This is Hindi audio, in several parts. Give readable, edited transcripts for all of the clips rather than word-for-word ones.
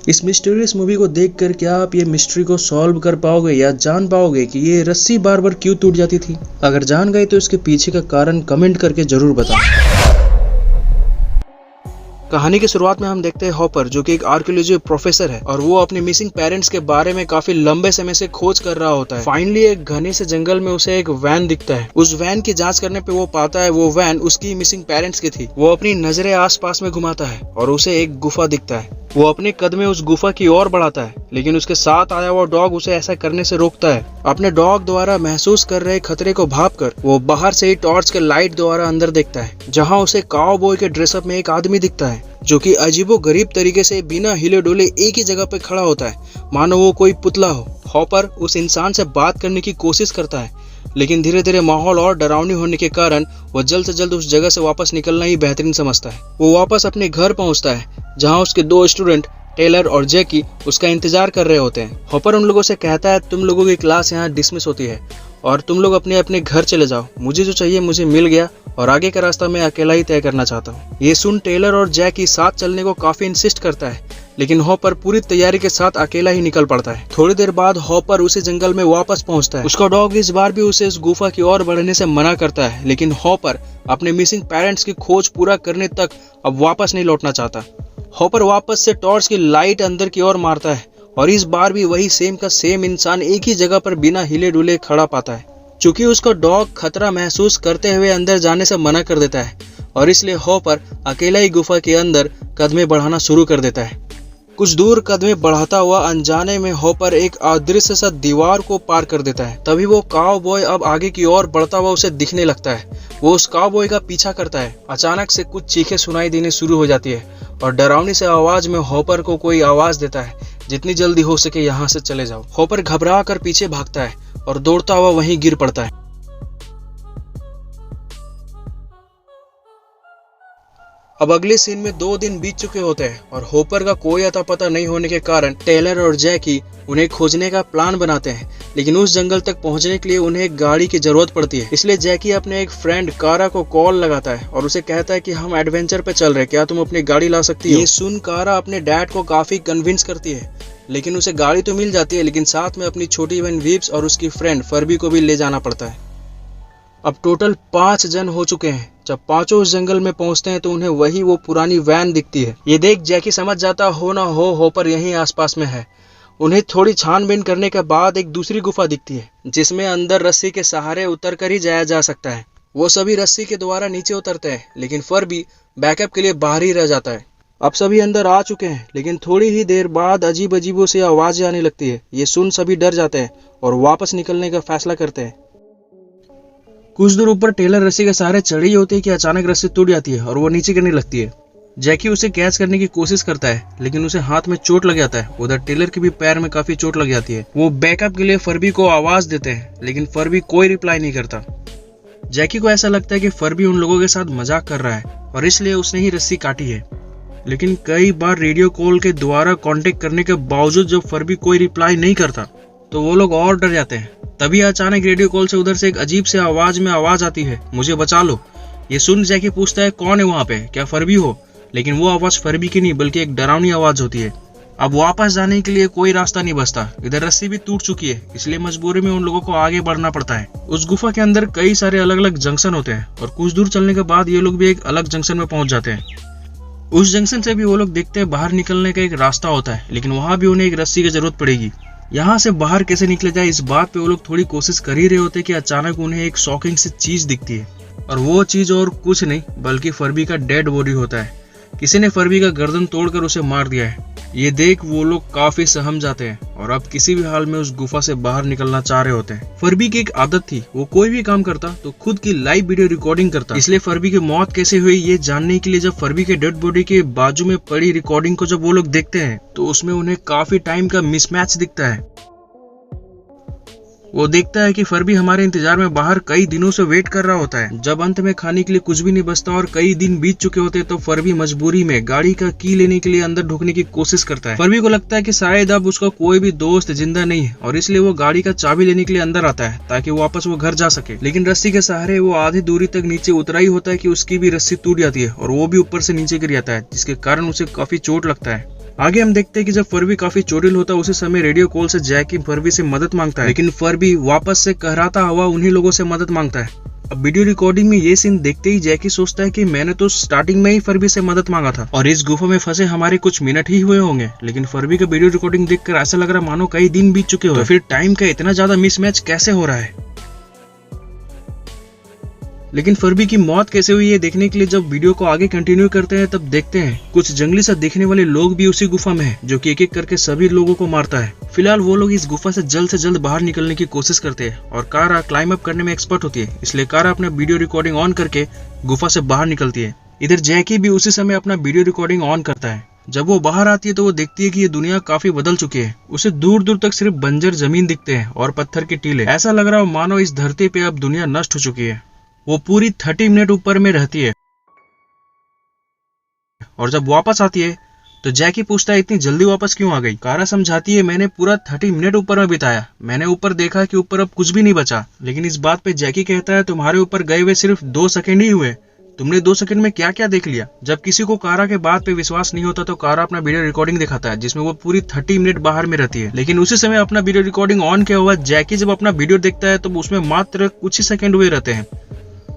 इस मिस्टीरियस मूवी को देखकर क्या आप ये मिस्ट्री को सॉल्व कर पाओगे या जान पाओगे कि ये रस्सी बार बार क्यों टूट जाती थी? अगर जान गए तो इसके पीछे का कारण कमेंट करके जरूर बताओ। कहानी की शुरुआत में हम देखते हैं हॉपर, जो कि एक आर्कियोलॉजी प्रोफेसर है और वो अपने मिसिंग पेरेंट्स के बारे में काफी लंबे समय से खोज कर रहा होता है। फाइनली एक घने से जंगल में उसे एक वैन दिखता है। उस वैन की जांच करने पे वो पाता है वो वैन उसकी मिसिंग पेरेंट्स की थी। वो अपनी नजरें आसपास में घुमाता है और उसे एक गुफा दिखता है। वो अपने कदमें उस गुफा की ओर बढ़ाता है, लेकिन उसके साथ आया हुआ डॉग उसे ऐसा करने से रोकता है। अपने डॉग द्वारा महसूस कर रहे खतरे को भांपकर वो बाहर से ही टॉर्च के लाइट द्वारा अंदर देखता है, जहां उसे काउबॉय के ड्रेसअप में एक आदमी दिखता है, जो कि अजीबो गरीब तरीके से बिना हिले डोले एक ही जगह पे खड़ा होता है, मानो वो कोई पुतला हो। हॉपर उस इंसान से बात करने की कोशिश करता है, लेकिन धीरे धीरे माहौल और डरावनी होने के कारण वो जल्द से जल्द उस जगह से वापस निकलना ही बेहतरीन समझता है। वो वापस अपने घर पहुंचता है, जहां उसके दो स्टूडेंट टेलर और जैकी उसका इंतजार कर रहे होते हैं। हॉपर उन लोगों से कहता है, तुम लोगों की क्लास यहाँ डिसमिस होती है और तुम लोग अपने अपने घर चले जाओ। मुझे जो चाहिए मुझे मिल गया और आगे का रास्ता मैं अकेला ही तय करना चाहता हूँ। ये सुन टेलर और जैकी साथ चलने को काफी इंसिस्ट करता है, लेकिन हॉपर पूरी तैयारी के साथ अकेला ही निकल पड़ता है। थोड़ी देर बाद हॉपर उसी जंगल में वापस पहुंचता है। उसका डॉग इस बार भी उसे इस गुफा की ओर बढ़ने से मना करता है, लेकिन हॉपर अपने मिसिंग पेरेंट्स की खोज पूरा करने तक अब वापस नहीं लौटना चाहता। हॉपर वापस से टॉर्च की लाइट अंदर की ओर मारता है और इस बार भी वही सेम का सेम इंसान एक ही जगह पर बिना हिले डुले खड़ा पाता है। चूंकि उसका डॉग खतरा महसूस करते हुए अंदर जाने से मना कर देता है और इसलिए हॉपर अकेला ही गुफा के अंदर कदमें बढ़ाना शुरू कर देता है। कुछ दूर कदमें बढ़ाता हुआ अनजाने में हॉपर एक अदृश्य सा दीवार को पार कर देता है। तभी वो काउबॉय अब आगे की ओर बढ़ता हुआ उसे दिखने लगता है। वो उस काउबॉय का पीछा करता है। अचानक से कुछ चीखें सुनाई देने शुरू हो जाती है और डरावनी से आवाज में हॉपर को कोई आवाज देता है, जितनी जल्दी हो सके यहाँ से चले जाओ। हॉपर घबरा कर पीछे भागता है और दौड़ता हुआ वहीं गिर पड़ता है। अब अगले सीन में 2 दिन बीत चुके होते हैं और हॉपर का कोई अता पता नहीं होने के कारण टेलर और जैकी उन्हें खोजने का प्लान बनाते हैं, लेकिन उस जंगल तक पहुंचने के लिए उन्हें एक गाड़ी की जरूरत पड़ती है। इसलिए जैकी अपने एक फ्रेंड कारा को कॉल लगाता है और उसे कहता है कि हम एडवेंचर पे चल रहे हैं, क्या तुम अपनी गाड़ी ला सकती हो? ये सुन कारा अपने डैड को काफी कन्विंस करती है, लेकिन उसे गाड़ी तो मिल जाती है, लेकिन साथ में अपनी छोटी बहन विप्स और उसकी फ्रेंड फर्बी को भी ले जाना पड़ता है। अब टोटल 5 जन हो चुके हैं। जब पांचों उस जंगल में पहुंचते हैं तो उन्हें वही वो पुरानी वैन दिखती है। ये देख जैकी समझ जाता हो ना हो हॉपर यहीं आसपास में है। उन्हें थोड़ी छानबीन करने के बाद एक दूसरी गुफा दिखती है, जिसमें अंदर रस्सी के सहारे उतर कर ही जाया जा सकता है। वो सभी रस्सी के द्वारा नीचे उतरते हैं, लेकिन फर्बी बैकअप के लिए बाहर ही रह जाता है। अब सभी अंदर आ चुके हैं, लेकिन थोड़ी ही देर बाद अजीब अजीबों से आवाजें आने लगती है। ये सुन सभी डर जाते हैं और वापस निकलने का फैसला करते हैं। कुछ दूर ऊपर टेलर रस्सी के सहारे चढ़ी होती है कि अचानक रस्सी टूट जाती है और वो नीचे गिरने लगती है। जैकी उसे कैच करने की कोशिश करता है, लेकिन उसे हाथ में चोट लग जाता है। उधर टेलर के भी पैर में काफी चोट लग जाती है। वो बैकअप के लिए फर्बी को आवाज देते हैं, लेकिन फर्बी कोई रिप्लाई नहीं करता। जैकी को ऐसा लगता है कि फर्बी उन लोगों के साथ मजाक कर रहा है और इसलिए उसने ही रस्सी काटी है। लेकिन कई बार रेडियो कॉल के द्वारा कांटेक्ट करने के बावजूद जब फर्बी कोई रिप्लाई नहीं करता तो वो लोग और डर जाते हैं। तभी अचानक रेडियो कॉल से उधर से एक अजीब से आवाज में आवाज आती है, मुझे बचा लो। ये सुन जैकी पूछता है, कौन है वहाँ पे, क्या फर्बी हो? लेकिन वो आवाज फर्बी की नहीं बल्कि एक डरावनी आवाज होती है। अब वापस जाने के लिए कोई रास्ता नहीं बचता। इधर रस्सी भी टूट चुकी है, इसलिए मजबूरी में उन लोगों को आगे बढ़ना पड़ता है। उस गुफा के अंदर कई सारे अलग अलग जंक्शन होते हैं और कुछ दूर चलने के बाद ये लोग भी एक अलग जंक्शन में पहुंच जाते हैं। उस जंक्शन से भी वो लोग देखते हैं बाहर निकलने का एक रास्ता होता है, लेकिन वहां भी उन्हें एक रस्सी की जरूरत पड़ेगी। यहाँ से बाहर कैसे निकले जाए इस बात पे वो लोग थोड़ी कोशिश कर ही रहे होते कि अचानक उन्हें एक शॉकिंग सी चीज दिखती है और वो चीज और कुछ नहीं बल्कि फर्बी का डेड बॉडी होता है। किसी ने फर्बी का गर्दन तोड़कर उसे मार दिया है। ये देख वो लोग काफी सहम जाते हैं और अब किसी भी हाल में उस गुफा से बाहर निकलना चाह रहे होते हैं। फर्बी की एक आदत थी, वो कोई भी काम करता तो खुद की लाइव वीडियो रिकॉर्डिंग करता। इसलिए फर्बी की मौत कैसे हुई ये जानने के लिए जब फर्बी के डेड बॉडी के बाजू में पड़ी रिकॉर्डिंग को जब वो लोग देखते हैं तो उसमें उन्हें काफी टाइम का मिसमैच दिखता है। वो देखता है कि फर्बी हमारे इंतजार में बाहर कई दिनों से वेट कर रहा होता है। जब अंत में खाने के लिए कुछ भी नहीं बचता और कई दिन बीत चुके होते तो फर्बी मजबूरी में गाड़ी का की लेने के लिए अंदर ढुकने की कोशिश करता है। फर्बी को लगता है कि शायद अब उसका कोई भी दोस्त जिंदा नहीं है और इसलिए वो गाड़ी का चाबी लेने के लिए अंदर आता है ताकि वापस वो घर जा सके। लेकिन रस्सी के सहारे वो आधी दूरी तक नीचे उतरा ही होता है कि उसकी भी रस्सी टूट जाती है और वो भी ऊपर से नीचे गिर जाता है, जिसके कारण उसे काफी चोट लगता है। आगे हम देखते हैं कि जब फर्बी काफी चोटिल होता है उसी समय रेडियो कॉल से जैकी फर्बी से मदद मांगता है, लेकिन फर्बी वापस से कहराता हुआ उन्हीं लोगों से मदद मांगता है। अब वीडियो रिकॉर्डिंग में ये सीन देखते ही जैकी सोचता है कि मैंने तो स्टार्टिंग में ही फर्बी से मदद मांगा था और इस गुफा में फंसे हमारे कुछ मिनट ही हुए होंगे, लेकिन फर्बी का वीडियो रिकॉर्डिंग देखकर ऐसा लग रहा मानो कई दिन बीत चुके हो। तो फिर टाइम का इतना ज्यादा मिसमैच कैसे हो रहा है? लेकिन फर्बी की मौत कैसे हुई है देखने के लिए जब वीडियो को आगे कंटिन्यू करते हैं तब देखते हैं कुछ जंगली सा दिखने वाले लोग भी उसी गुफा में हैं, जो कि एक एक करके सभी लोगों को मारता है। फिलहाल वो लोग इस गुफा से जल्द बाहर निकलने की कोशिश करते हैं और कारा क्लाइम अप करने में एक्सपर्ट होती है, इसलिए कारा अपना वीडियो रिकॉर्डिंग ऑन करके गुफा से बाहर निकलती है। इधर जैकी भी उसी समय अपना वीडियो रिकॉर्डिंग ऑन करता है। जब वो बाहर आती है तो वो देखती है कि ये दुनिया काफी बदल चुकी है। उसे दूर दूर तक सिर्फ बंजर जमीन दिखते हैं और पत्थर के टीले। ऐसा लग रहा है मानो इस धरती पे अब दुनिया नष्ट हो चुकी है। वो पूरी 30 मिनट ऊपर में रहती है और जब वापस आती है तो जैकी पूछता है इतनी जल्दी वापस क्यों आ गई? कारा समझाती है मैंने पूरा 30 मिनट ऊपर में बिताया, मैंने ऊपर देखा कि ऊपर अब कुछ भी नहीं बचा। लेकिन इस बात पे जैकी कहता है तुम्हारे ऊपर गए हुए सिर्फ 2 सेकंड ही हुए, तुमने 2 सेकंड में क्या क्या देख लिया। जब किसी को कारा के बात पे विश्वास नहीं होता तो कारा अपना वीडियो रिकॉर्डिंग दिखाता है जिसमें वो पूरी 30 मिनट बाहर में रहती है। लेकिन उसी समय अपना वीडियो रिकॉर्डिंग ऑन किया हुआ जैकी जब अपना वीडियो देखता है तो उसमें मात्र कुछ ही सेकंड हुए रहते हैं।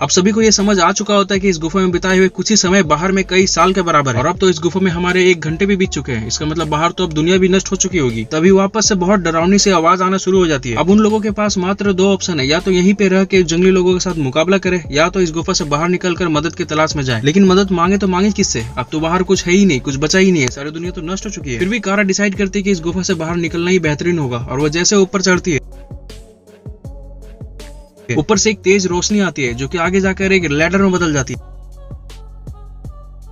अब सभी को ये समझ आ चुका होता है कि इस गुफा में बिताए हुए कुछ ही समय बाहर में कई साल के बराबर है और अब तो इस गुफा में हमारे 1 घंटे भी बीत चुके हैं। इसका मतलब बाहर तो अब दुनिया भी नष्ट हो चुकी होगी। तभी वापस से बहुत डरावनी से आवाज आना शुरू हो जाती है। अब उन लोगों के पास मात्र 2 ऑप्शन है, या तो यहीं पे रह के जंगली लोगों के साथ मुकाबला करे या तो इस गुफा से बाहर निकलकर मदद की तलाश में जाए। लेकिन मदद मांगे तो मांगे किससे? अब तो बाहर कुछ है ही नहीं, कुछ बचा ही नहीं है, सारी दुनिया तो नष्ट हो चुकी है। फिर भी कारा डिसाइड करती है कि इस गुफा से बाहर निकलना ही बेहतरीन होगा और वो जैसे ऊपर चढ़ती है ऊपर से एक तेज रोशनी आती है जो कि आगे जाकर एक लैडर में बदल जाती है।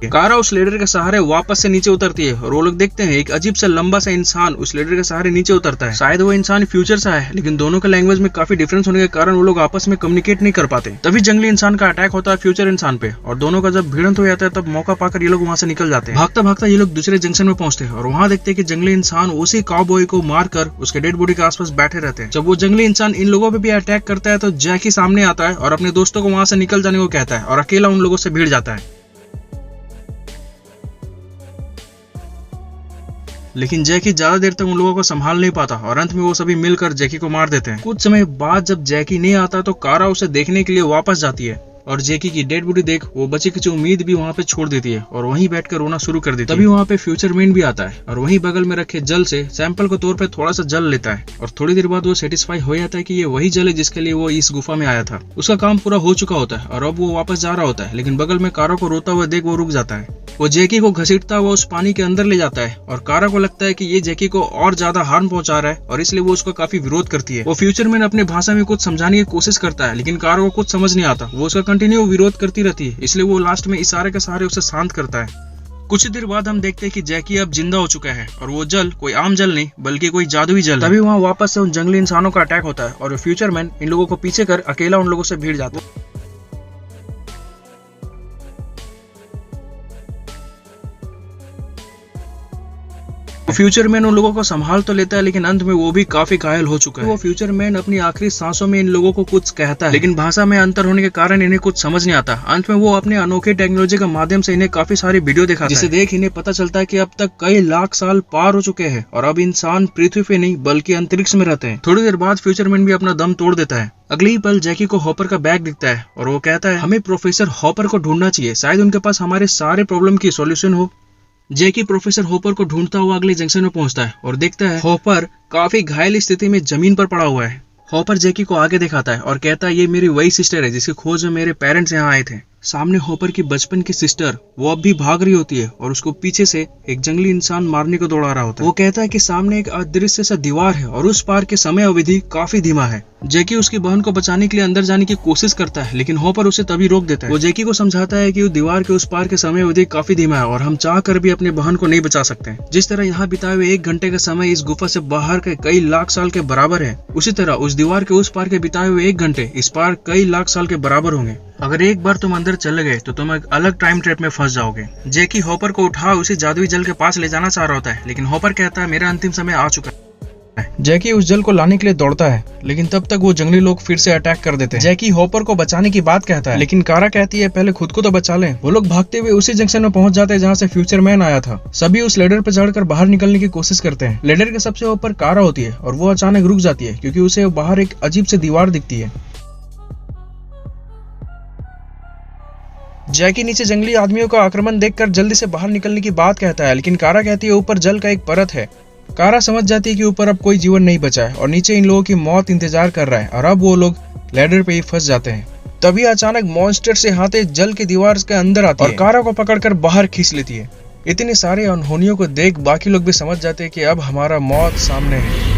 कारा उस लेडर के सहारे वापस से नीचे उतरती है और वो लोग देखते हैं एक अजीब सा लंबा सा इंसान उस लेडर के सहारे नीचे उतरता है। शायद वो इंसान फ्यूचर सा है, लेकिन दोनों के लैंग्वेज में काफी डिफरेंस होने के कारण वो लोग आपस में कम्युनिकेट नहीं कर पाते। तभी जंगली इंसान का अटैक होता है फ्यूचर इंसान पे और दोनों का जब भिड़ंत हो जाता है तब मौका पाकर ये लोग वहां से निकल जाते हैं। भागता भागता ये लोग दूसरे जंक्शन में पहुंचते हैं और वहां देखते हैं कि जंगली इंसान उसी काउबॉय को मारकर उसके डेड बॉडी के आसपास बैठे रहते हैं। जब वो जंगली इंसान इन लोगों पे भी अटैक करता है तो जैकी सामने आता है और अपने दोस्तों को वहां से निकल जाने को कहता है और अकेला उन लोगों से भिड़ जाता है। लेकिन जैकी ज्यादा देर तक उन लोगों को संभाल नहीं पाता और अंत में वो सभी मिलकर जैकी को मार देते हैं। कुछ समय बाद जब जैकी नहीं आता तो कारा उसे देखने के लिए वापस जाती है और जैकी की डेड बॉडी देख वो बची कुछ उम्मीद भी वहां पे छोड़ देती है और वहीं बैठकर रोना शुरू कर देती है। तभी वहां पे फ्यूचर मैन भी आता है और वहीं बगल में रखे जल से सैंपल के तौर पे थोड़ा सा जल लेता है और थोड़ी देर बाद वो सेटिस्फाई हो जाता है कि ये वही जल है जिसके लिए वो इस गुफा में आया था। उसका काम पूरा हो चुका होता है और अब वो वापस जा रहा होता है, लेकिन बगल में कारा को रोता हुआ देख वो रुक जाता है। वो जैकी को घसीटता हुआ उस पानी के अंदर ले जाता है और कारा को लगता है कि ये जैकी को और ज्यादा हार्म पहुंचा रहा है और इसलिए वो उसका काफी विरोध करती है। वो फ्यूचर मैन अपने भाषा में कुछ समझाने की कोशिश करता है लेकिन कारा को कुछ समझ नहीं आता। वो उसका कंटिन्यू विरोध करती रहती है, इसलिए वो लास्ट में इशारे के सहारे उसे शांत करता है। कुछ देर बाद हम देखते हैं कि जैकी अब जिंदा हो चुका है और वो जल कोई आम जल नहीं बल्कि कोई जादुई जल। तभी वहाँ वापस से उन जंगली इंसानों का अटैक होता है और फ्यूचर मैन इन लोगों को पीछे कर अकेला उन लोगों से भिड़ जाता है। फ्यूचर मैन उन लोगों को संभाल तो लेता है लेकिन अंत में वो भी काफी घायल हो चुका है। वो फ्यूचर मैन अपनी आखिरी सांसों में इन लोगों को कुछ कहता है लेकिन भाषा में अंतर होने के कारण इन्हें कुछ समझ नहीं आता। अंत में वो अपने अनोखे टेक्नोलॉजी के माध्यम से इन्हें काफी सारी वीडियो दिखाता है जिसे देख इन्हें पता चलता है कि अब तक कई लाख साल पार हो चुके हैं और अब इंसान पृथ्वी पे नहीं बल्कि अंतरिक्ष में रहते हैं। थोड़ी देर बाद फ्यूचर मैन भी अपना दम तोड़ देता है। अगले ही पल जैकी को हॉपर का बैग दिखता है और वो कहता है हमें प्रोफेसर हॉपर को ढूंढना चाहिए, शायद उनके पास हमारे सारे प्रॉब्लम की सॉल्यूशन हो। जैकी प्रोफेसर हॉपर को ढूंढता हुआ अगले जंक्शन में पहुंचता है और देखता है हॉपर काफी घायल स्थिति में जमीन पर पड़ा हुआ है। हॉपर जैकी को आगे दिखाता है और कहता है ये मेरी वही सिस्टर है जिसकी खोज में मेरे पेरेंट्स यहाँ आए थे। सामने हॉपर की बचपन की सिस्टर वो अब भी भाग रही होती है और उसको पीछे से एक जंगली इंसान मारने को दौड़ा रहा होता है। वो कहता है कि सामने एक अदृश्य सा दीवार है और उस पार के समय अवधि काफी धीमा है। जैकी उसकी बहन को बचाने के लिए अंदर जाने की कोशिश करता है लेकिन हॉपर उसे तभी रोक देता है। वो जैकी को समझाता है कि दीवार के उस पार के समय अवधि काफी धीमा है और हम चाह कर भी अपने बहन को नहीं बचा सकते। जिस तरह यहाँ बिताए हुए 1 घंटे का समय इस गुफा से बाहर के कई लाख साल के बराबर है, उसी तरह उस दीवार के उस पार के बिताए हुए 1 घंटे इस पार कई लाख साल के बराबर होंगे। अगर एक बार तुम अंदर चले गए तो तुम एक अलग टाइम ट्रैप में फंस जाओगे। जैकी हॉपर को उठा उसे जादुई जल के पास ले जाना चाह रहा होता है लेकिन हॉपर कहता है मेरा अंतिम समय आ चुका है। जैकी उस जल को लाने के लिए दौड़ता है, लेकिन तब तक वो जंगली लोग फिर से अटैक कर देते हैं। जैकी हॉपर को बचाने की बात कहता है, लेकिन कारा कहती है पहले खुद को तो बचा लें। वो लोग भागते हुए उसी जंक्शन में पहुंच जाते हैं जहां से फ्यूचर मैन आया था। सभी उस लेडर पर चढ़कर बाहर निकलने की कोशिश करते हैं। लेडर के सबसे ऊपर कारा होती है और वो अचानक रुक जाती है क्योंकि उसे बाहर एक अजीब सी दीवार दिखती है। जैकी नीचे जंगली आदमियों का आक्रमण देखकर जल्दी से बाहर निकलने की बात कहता है, लेकिन कारा कहती है ऊपर जल का एक परत है। कारा समझ जाती है कि ऊपर अब कोई जीवन नहीं बचा है और नीचे इन लोगों की मौत इंतजार कर रहा है और अब वो लोग लैडर पे ही फंस जाते हैं। तभी अचानक मॉन्स्टर से हाथे जल की दीवार के अंदर आती है और कारा को पकड़कर बाहर खींच लेती है। इतने सारे अनहोनियों को देख बाकी लोग भी समझ जाते हैं कि अब हमारा मौत सामने है।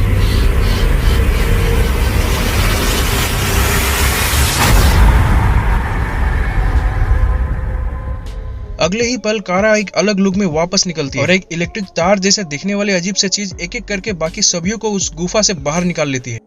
अगले ही पल कारा एक अलग लुक में वापस निकलती है और एक इलेक्ट्रिक तार जैसे दिखने वाली अजीब सी चीज एक एक करके बाकी सभी को उस गुफा से बाहर निकाल लेती है।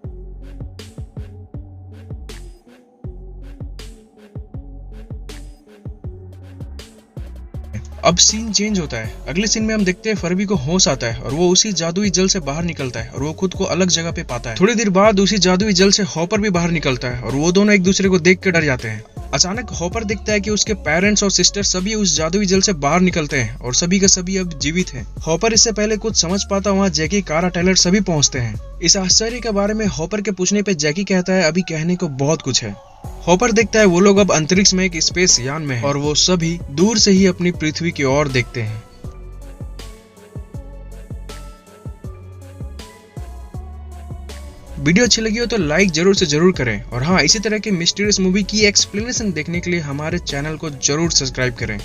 अब सीन चेंज होता है। अगले सीन में हम देखते हैं फरबी को होश आता है और वो उसी जादुई जल से बाहर निकलता है और वो खुद को अलग जगह पे पाता है। थोड़ी देर बाद उसी जादुई जल से हॉपर भी बाहर निकलता है और वो दोनों एक दूसरे को देख कर डर जाते हैं। अचानक हॉपर दिखता है कि उसके पेरेंट्स और सिस्टर सभी उस जादुई जल से बाहर निकलते हैं और सभी के सभी अब जीवित हैं। हॉपर इससे पहले कुछ समझ पाता वहाँ जैकी, कारा, टेलर सभी पहुंचते हैं। इस आश्चर्य के बारे में हॉपर के पूछने पे जैकी कहता है अभी कहने को बहुत कुछ है। हॉपर देखता है वो लोग अब अंतरिक्ष में एक स्पेस यान में हैं और वो सभी दूर से ही अपनी पृथ्वी की ओर देखते हैं। वीडियो अच्छी लगी हो तो लाइक जरूर से जरूर करें और हाँ, इसी तरह की मिस्टीरियस मूवी की एक्सप्लेनेशन देखने के लिए हमारे चैनल को जरूर सब्सक्राइब करें।